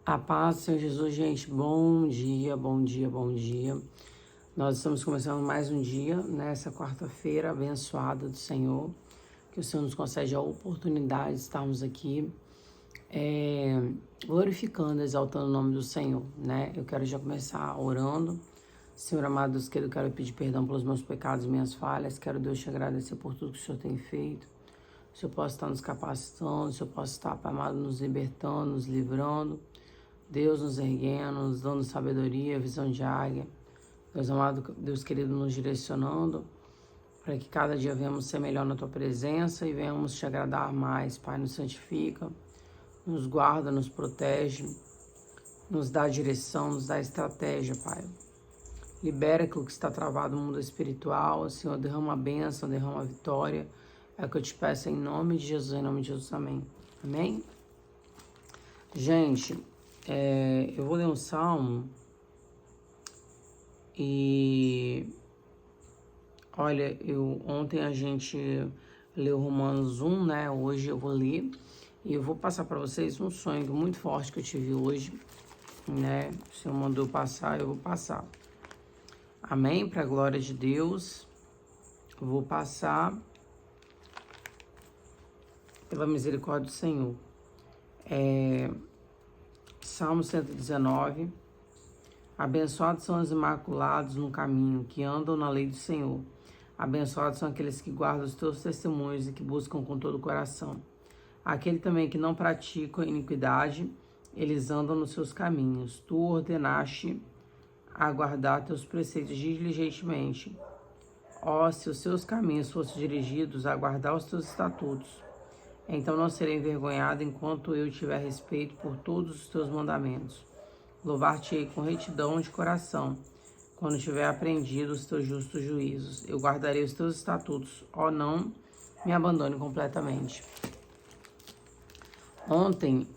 A paz, Senhor Jesus, gente, bom dia, bom dia, bom dia. Nós estamos começando mais um dia, nessa quarta-feira abençoada do Senhor, que o Senhor nos concede a oportunidade de estarmos aqui glorificando, exaltando o nome do Senhor, né? Eu quero já começar orando. Senhor amado, Deus querido, eu quero pedir perdão pelos meus pecados e minhas falhas. Quero, Deus, te agradecer por tudo que o Senhor tem feito. O Senhor possa estar nos capacitando, o Senhor possa estar, Pai amado, nos libertando, nos livrando. Deus nos erguendo, nos dando sabedoria, visão de águia. Deus amado, Deus querido, nos direcionando para que cada dia venhamos ser melhor na Tua presença e venhamos Te agradar mais. Pai, nos santifica, nos guarda, nos protege, nos dá direção, nos dá estratégia, Pai. Libera aquilo que está travado no mundo espiritual. Senhor, derrama a bênção, derrama a vitória. É o que eu te peço em nome de Jesus, em nome de Jesus, amém. Amém? Gente, eu vou ler um salmo e olha, ontem a gente leu Romanos 1, né? Hoje eu vou ler e eu vou passar para vocês um sonho muito forte que eu tive hoje, né? O Senhor mandou passar, eu vou passar. Amém? Para a glória de Deus, eu vou passar pela misericórdia do Senhor. Salmo 119. Abençoados são os imaculados no caminho, que andam na lei do Senhor. Abençoados são aqueles que guardam os teus testemunhos e que buscam com todo o coração. Aquele também que não pratica iniquidade, eles andam nos seus caminhos. Tu ordenaste a guardar teus preceitos diligentemente. Ó, se os seus caminhos fossem dirigidos a guardar os teus estatutos, então não serei envergonhado enquanto eu tiver respeito por todos os teus mandamentos. Louvar-te-ei com retidão de coração, quando tiver aprendido os teus justos juízos. Eu guardarei os teus estatutos, ó, não me abandone completamente. Ontem,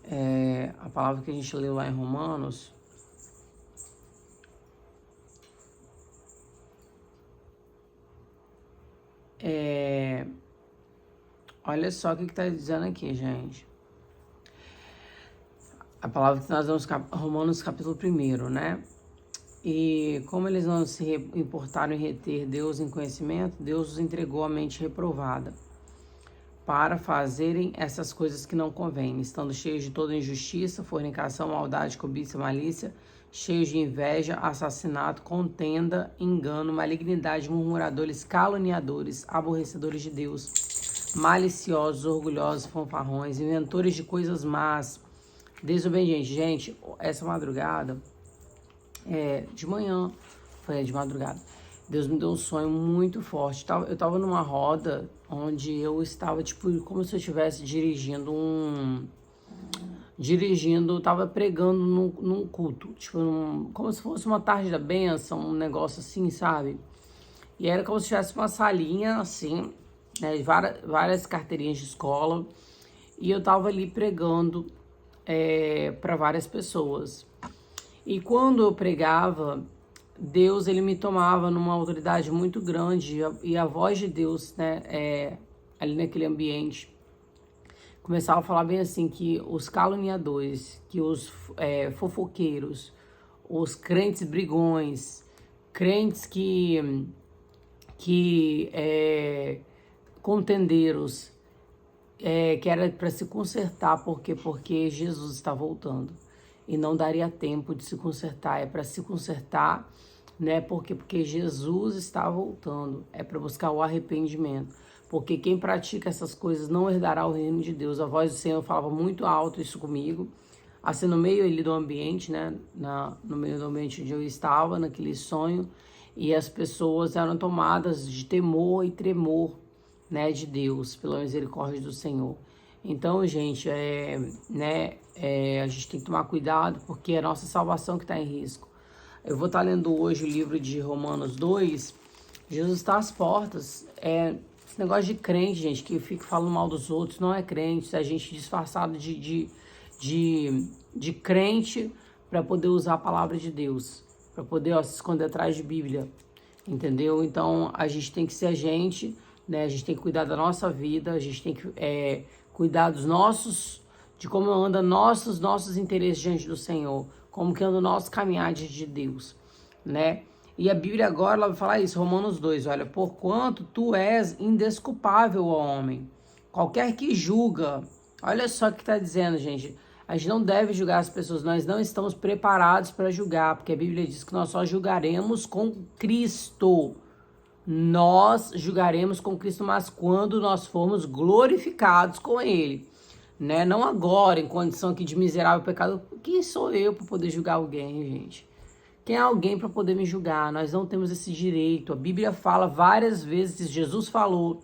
a palavra que a gente leu lá em Romanos, olha só o que está dizendo aqui, gente. A palavra que nós vamos, Romanos capítulo 1, né? E como eles não se importaram em reter Deus em conhecimento, Deus os entregou a mente reprovada para fazerem essas coisas que não convêm, estando cheios de toda injustiça, fornicação, maldade, cobiça, malícia, cheios de inveja, assassinato, contenda, engano, malignidade, murmuradores, caluniadores, aborrecedores de Deus, maliciosos, orgulhosos, fanfarrões, inventores de coisas más, desobedientes. Gente, essa madrugada, de manhã, foi de madrugada, Deus me deu um sonho muito forte. Eu tava numa roda onde eu estava, tipo, como se eu estivesse tava pregando num culto, tipo, como se fosse uma tarde da bênção, um negócio assim, sabe? E era como se tivesse uma salinha, assim, né, várias carteirinhas de escola, e eu tava ali pregando para várias pessoas. E quando eu pregava, Deus, ele me tomava numa autoridade muito grande, e a voz de Deus, né, ali naquele ambiente, começava a falar bem assim, que os caluniadores, que os fofoqueiros, os crentes brigões, crentes que contendeiros, que era para se consertar, porque Jesus está voltando e não daria tempo de se consertar, é para se consertar, né? Porque Jesus está voltando, é para buscar o arrependimento, porque quem pratica essas coisas não herdará o reino de Deus. A voz do Senhor falava muito alto isso comigo, assim no meio ali do ambiente, né? No meio do ambiente onde eu estava, naquele sonho, e as pessoas eram tomadas de temor e tremor, né, de Deus, pela misericórdia do Senhor. Então, gente, a gente tem que tomar cuidado, porque é a nossa salvação que está em risco. Eu vou estar lendo hoje o livro de Romanos 2. Jesus está às portas. Esse negócio de crente, gente, que fica falando mal dos outros, não é crente, é gente disfarçada de crente para poder usar a palavra de Deus, para poder se esconder atrás de Bíblia, entendeu? Então, a gente tem que ser a gente, né? A gente tem que cuidar da nossa vida, a gente tem que cuidar dos nossos de como andam nossos interesses diante do Senhor, como que anda o nosso caminhar diante de Deus, né? E a Bíblia agora ela vai falar isso, Romanos 2, olha, porquanto tu és indesculpável, ó homem, qualquer que julga, olha só o que está dizendo, gente, a gente não deve julgar as pessoas, nós não estamos preparados para julgar, porque a Bíblia diz que nós só julgaremos com Cristo, nós julgaremos com Cristo, mas quando nós formos glorificados com Ele, né? Não agora, em condição aqui de miserável pecado. Quem sou eu para poder julgar alguém, gente? Quem é alguém para poder me julgar? Nós não temos esse direito. A Bíblia fala várias vezes, Jesus falou.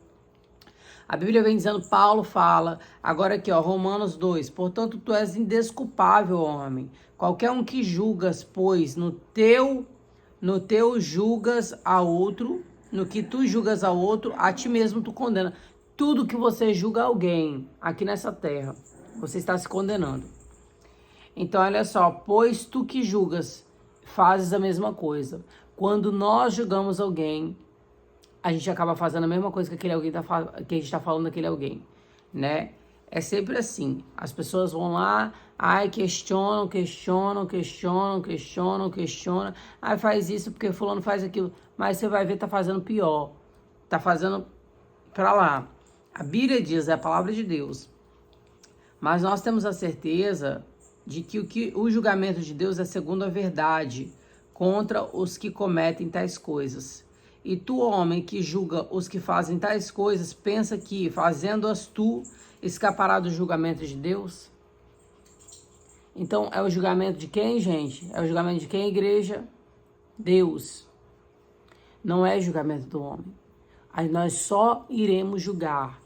A Bíblia vem dizendo, Paulo fala. Agora aqui, ó, Romanos 2. Portanto, tu és indesculpável, homem. Qualquer um que julgas, pois no teu julgas a outro, no que tu julgas a outro, a ti mesmo tu condena. Tudo que você julga alguém aqui nessa terra, você está se condenando. Então, olha só, pois tu que julgas, fazes a mesma coisa. Quando nós julgamos alguém, a gente acaba fazendo a mesma coisa que aquele alguém que a gente está falando daquele alguém, né? É sempre assim. As pessoas vão lá, questionam. Aí faz isso porque fulano faz aquilo. Mas você vai ver, tá fazendo pior. Tá fazendo pra lá. A Bíblia diz, é a palavra de Deus. Mas nós temos a certeza de que o julgamento de Deus é segundo a verdade contra os que cometem tais coisas. E tu, homem, que julga os que fazem tais coisas, pensa que, fazendo-as tu, escapará do julgamento de Deus? Então, é o julgamento de quem, gente? É o julgamento de quem, igreja? Deus. Não é julgamento do homem. Aí nós só iremos julgar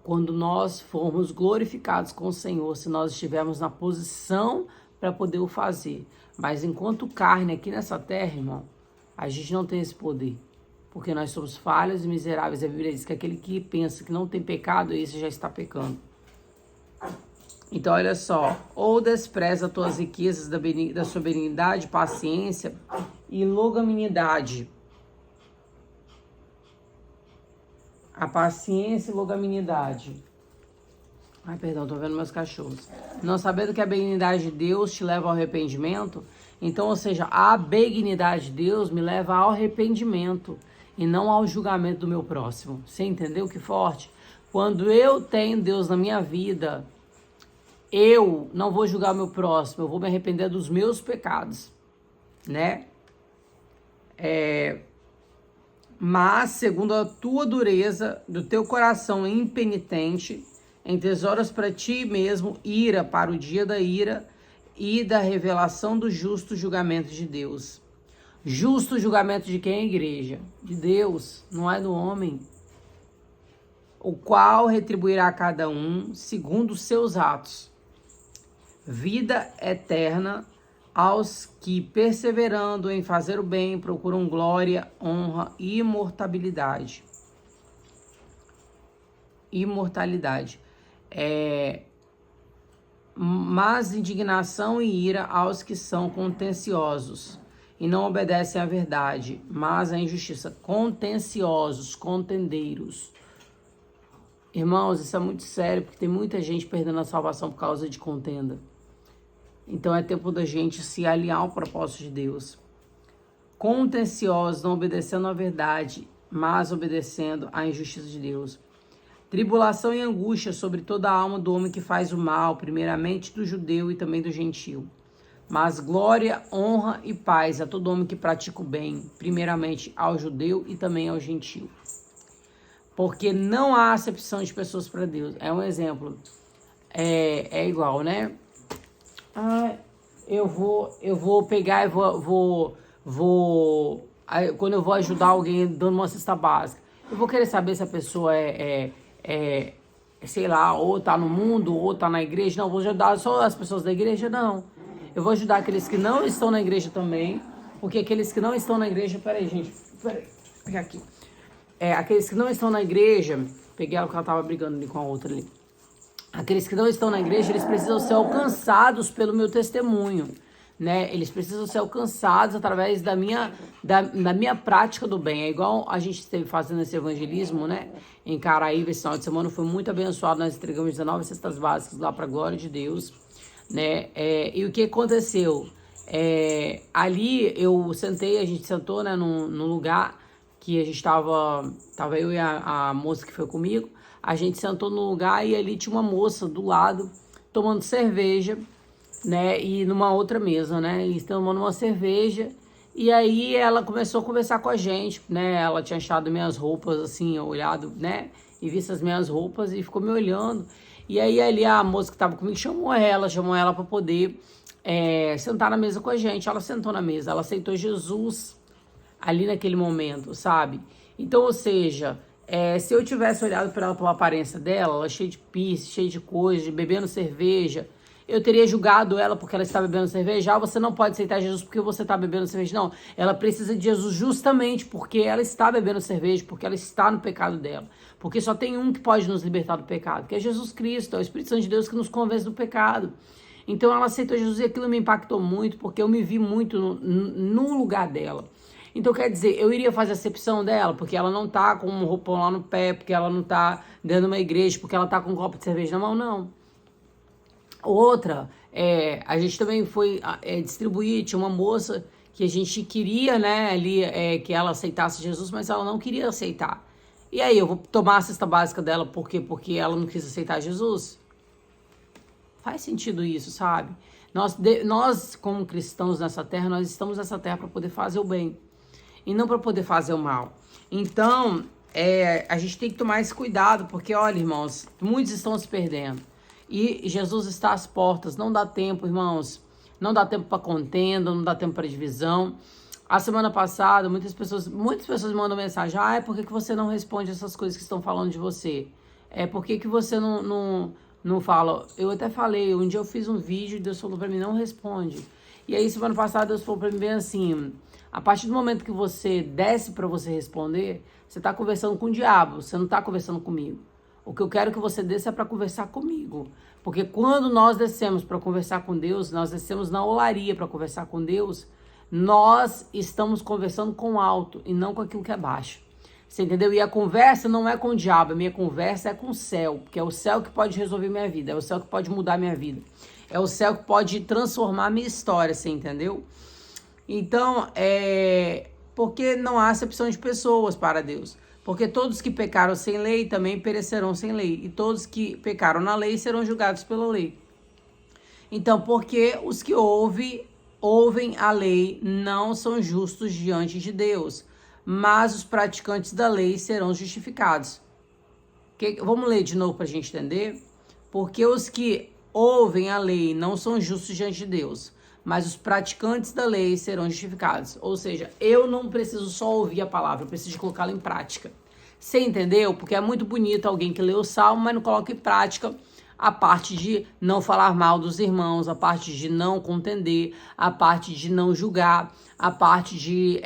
quando nós formos glorificados com o Senhor, se nós estivermos na posição para poder o fazer. Mas enquanto carne aqui nessa terra, irmão, a gente não tem esse poder. Porque nós somos falhos e miseráveis. A Bíblia diz que aquele que pensa que não tem pecado, esse já está pecando. Então, olha só. Ou despreza as tuas riquezas da sua benignidade, paciência e longanimidade. A paciência e longanimidade. Ai, perdão, tô vendo meus cachorros. Não sabendo que a benignidade de Deus te leva ao arrependimento. Então, ou seja, a benignidade de Deus me leva ao arrependimento e não ao julgamento do meu próximo. Você entendeu que forte? Quando eu tenho Deus na minha vida, eu não vou julgar o meu próximo, eu vou me arrepender dos meus pecados, né? Mas, segundo a tua dureza, do teu coração impenitente, entesouras para ti mesmo ira para o dia da ira e da revelação do justo julgamento de Deus. Justo julgamento de quem, igreja? De Deus, não é do homem. O qual retribuirá a cada um segundo os seus atos. Vida eterna aos que, perseverando em fazer o bem, procuram glória, honra e imortalidade. Mas indignação e ira aos que são contenciosos e não obedecem à verdade, mas à injustiça. Contenciosos, contendeiros. Irmãos, isso é muito sério, porque tem muita gente perdendo a salvação por causa de contenda. Então é tempo da gente se alinhar ao propósito de Deus. Contenciosos, não obedecendo à verdade, mas obedecendo à injustiça de Deus. Tribulação e angústia sobre toda a alma do homem que faz o mal, primeiramente do judeu e também do gentio. Mas glória, honra e paz a todo homem que pratica o bem, primeiramente ao judeu e também ao gentio. Porque não há acepção de pessoas para Deus. É um exemplo. É igual, né? Eu vou pegar e vou quando eu vou ajudar alguém dando uma cesta básica, eu vou querer saber se a pessoa sei lá, ou tá no mundo, ou tá na igreja. Não, vou ajudar só as pessoas da igreja, não. Eu vou ajudar aqueles que não estão na igreja também, porque aqueles que não estão na igreja... Peraí, gente, pegar aqui. Aqueles que não estão na igreja... Peguei ela porque ela tava brigando ali com a outra ali. Aqueles que não estão na igreja, eles precisam ser alcançados pelo meu testemunho. né? Eles precisam ser alcançados através da minha prática do bem. É igual a gente esteve fazendo esse evangelismo, né? Em Caraíba, esse final de semana foi muito abençoado. Nós entregamos 19 cestas básicas lá para a glória de Deus, né? E o que aconteceu? Ali eu sentei, a gente sentou, né, num lugar que a gente tava eu e a moça que foi comigo, a gente sentou no lugar e ali tinha uma moça do lado tomando cerveja, né, e numa outra mesa, né, e tomando uma cerveja, e aí ela começou a conversar com a gente, né, ela tinha achado minhas roupas, assim, olhado, né, e visto as minhas roupas e ficou me olhando, e aí ali a moça que tava comigo chamou ela para poder sentar na mesa com a gente. Ela sentou na mesa, ela aceitou Jesus ali naquele momento, sabe? Então, ou seja, se eu tivesse olhado para ela pela aparência dela, ela cheia de piercing, cheia de coisa, bebendo cerveja, eu teria julgado ela porque ela está bebendo cerveja. Você não pode aceitar Jesus porque você está bebendo cerveja. Não, ela precisa de Jesus justamente porque ela está bebendo cerveja, porque ela está no pecado dela. Porque só tem um que pode nos libertar do pecado, que é Jesus Cristo, é o Espírito Santo de Deus que nos convence do pecado. Então ela aceitou Jesus e aquilo me impactou muito, porque eu me vi muito no lugar dela. Então, quer dizer, eu iria fazer a acepção dela, porque ela não tá com um roupão lá no pé, porque ela não tá dentro de uma igreja, porque ela tá com um copo de cerveja na mão, não. Outra, a gente também foi distribuir, tinha uma moça que a gente queria, né, ali, que ela aceitasse Jesus, mas ela não queria aceitar. E aí, eu vou tomar a cesta básica dela, por quê? Porque ela não quis aceitar Jesus? Faz sentido isso, sabe? Nós, como cristãos nessa terra, nós estamos nessa terra para poder fazer o bem e não para poder fazer o mal. Então, a gente tem que tomar esse cuidado, porque, olha, irmãos, muitos estão se perdendo. E Jesus está às portas, não dá tempo, irmãos. Não dá tempo para contenda, não dá tempo para divisão. A semana passada, muitas pessoas mandam mensagem: por que você não responde essas coisas que estão falando de você? Por que você não fala? Eu até falei, um dia eu fiz um vídeo e Deus falou pra mim: não responde. E aí, semana passada, Deus falou pra mim bem assim: a partir do momento que você desce pra você responder, você tá conversando com o diabo, você não tá conversando comigo. O que eu quero que você desça é pra conversar comigo. Porque quando nós descemos pra conversar com Deus, nós descemos na olaria pra conversar com Deus, nós estamos conversando com o alto e não com aquilo que é baixo. Você entendeu? E a conversa não é com o diabo, a minha conversa é com o céu, porque é o céu que pode resolver minha vida, é o céu que pode mudar minha vida, é o céu que pode transformar minha história, você entendeu? Então, porque não há acepção de pessoas para Deus, porque todos que pecaram sem lei também perecerão sem lei, e todos que pecaram na lei serão julgados pela lei. Então, porque os que ouvem a lei não são justos diante de Deus, mas os praticantes da lei serão justificados. Vamos ler de novo para a gente entender? Porque os que ouvem a lei não são justos diante de Deus, mas os praticantes da lei serão justificados. Ou seja, eu não preciso só ouvir a palavra, eu preciso colocá-la em prática. Você entendeu? Porque é muito bonito alguém que lê o salmo, mas não coloca em prática a parte de não falar mal dos irmãos, a parte de não contender, a parte de não julgar, a parte de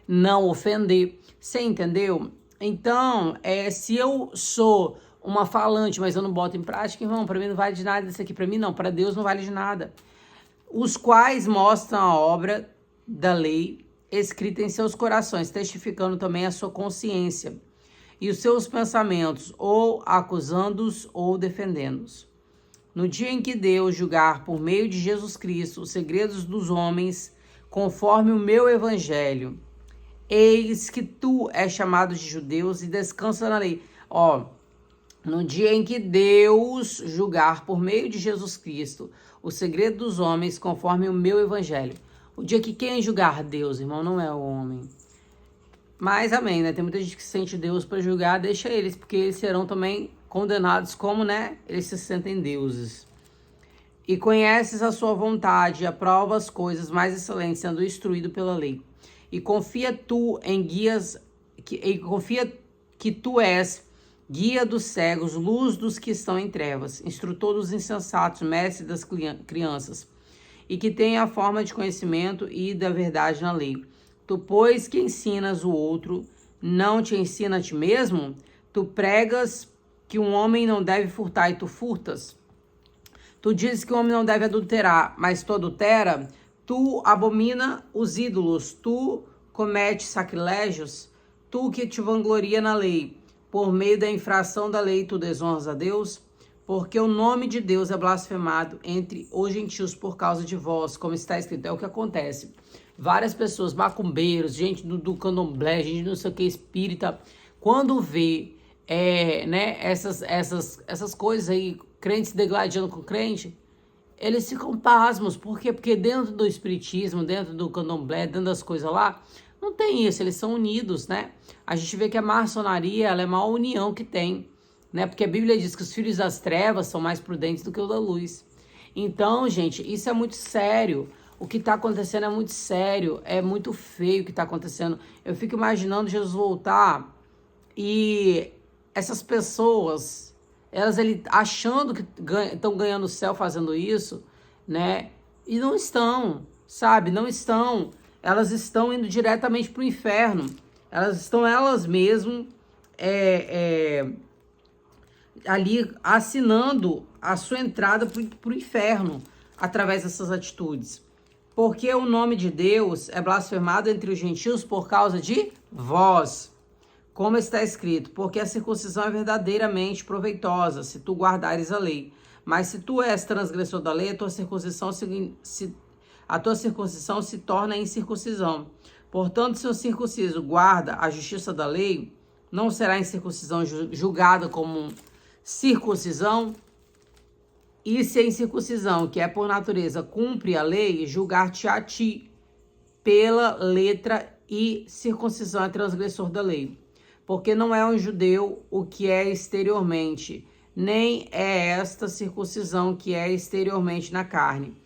não ofender. Você entendeu? Então, se eu sou uma falante, mas eu não boto em prática, irmão, para mim não vale de nada isso aqui. Para mim não, para Deus não vale de nada. Os quais mostram a obra da lei escrita em seus corações, testificando também a sua consciência e os seus pensamentos, ou acusando-os ou defendendo-os. No dia em que Deus julgar por meio de Jesus Cristo os segredos dos homens, conforme o meu evangelho, eis que tu és chamado de judeus e descansa na lei. No dia em que Deus julgar por meio de Jesus Cristo o segredo dos homens, conforme o meu evangelho. O dia que quem julgar Deus, irmão, não é o homem. Mas amém, né? Tem muita gente que sente Deus para julgar, deixa eles, porque eles serão também condenados como, né? Eles se sentem deuses. E conheces a sua vontade, aprova as coisas mais excelentes, sendo instruído pela lei. E confia tu em guias, confia que tu és guia dos cegos, luz dos que estão em trevas, instrutor dos insensatos, mestre das crianças, e que tem a forma de conhecimento e da verdade na lei. Tu, pois, que ensinas o outro, não te ensina a ti mesmo? Tu pregas que um homem não deve furtar e tu furtas? Tu dizes que o homem não deve adulterar, mas tu adultera? Tu abomina os ídolos, tu comete sacrilégios, tu que te vangloria na lei, por meio da infração da lei tu desonras a Deus, porque o nome de Deus é blasfemado entre os gentios por causa de vós, como está escrito. É o que acontece. Várias pessoas, macumbeiros, gente do candomblé, gente não sei o que, espírita, quando vê né, essas coisas aí, crentes degladiando com crente, eles ficam pasmos. Por quê? Porque dentro do espiritismo, dentro do candomblé, dentro das coisas lá, não tem isso, eles são unidos, né? A gente vê que a maçonaria, ela é a maior união que tem, né? Porque a Bíblia diz que os filhos das trevas são mais prudentes do que os da luz. Então, gente, isso é muito sério. O que está acontecendo é muito sério, é muito feio o que está acontecendo. Eu fico imaginando Jesus voltar e essas pessoas, elas achando que estão ganhando o céu fazendo isso, né? E não estão, sabe? Não estão. Elas estão indo diretamente para o inferno. Elas estão elas mesmas ali assinando a sua entrada para o inferno através dessas atitudes. Porque o nome de Deus é blasfemado entre os gentios por causa de vós. Como está escrito, porque a circuncisão é verdadeiramente proveitosa, se tu guardares a lei. Mas se tu és transgressor da lei, a tua circuncisão se torna incircuncisão. Portanto, se o circunciso guarda a justiça da lei, não será incircuncisão julgada como circuncisão? E se a incircuncisão, que é por natureza, cumpre a lei, julgar-te a ti pela letra, e circuncisão é transgressor da lei. Porque não é um judeu o que é exteriormente, nem é esta circuncisão que é exteriormente na carne,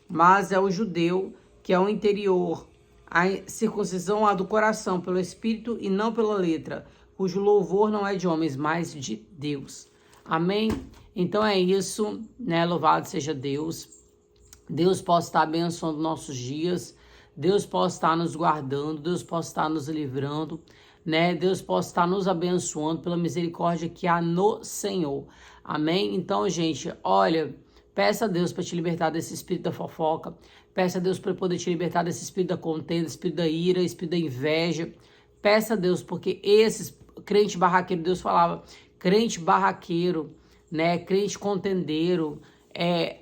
mas é o judeu que é o interior. A circuncisão é do coração, pelo espírito e não pela letra, cujo louvor não é de homens, mas de Deus. Amém? Então é isso, né? Louvado seja Deus. Deus possa estar abençoando nossos dias. Deus possa estar nos guardando. Deus possa estar nos livrando, né? Deus possa estar nos abençoando pela misericórdia que há no Senhor. Amém? Então, gente, olha, peça a Deus para te libertar desse espírito da fofoca. Peça a Deus para poder te libertar desse espírito da contenda, espírito da ira, espírito da inveja. Peça a Deus, porque esses crente barraqueiro, Deus falava, crente barraqueiro, né? Crente contendeiro,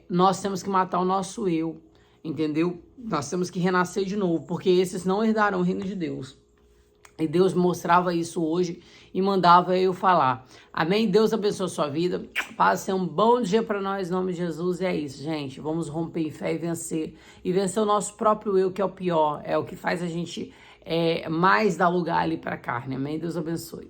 nós temos que matar o nosso eu, entendeu? Nós temos que renascer de novo, porque esses não herdarão o reino de Deus. E Deus mostrava isso hoje e mandava eu falar. Amém? Deus abençoe a sua vida. Passe um bom dia para nós, em nome de Jesus. E é isso, gente. Vamos romper em fé e vencer. E vencer o nosso próprio eu, que é o pior. É o que faz a gente mais dar lugar ali para a carne. Amém? Deus abençoe.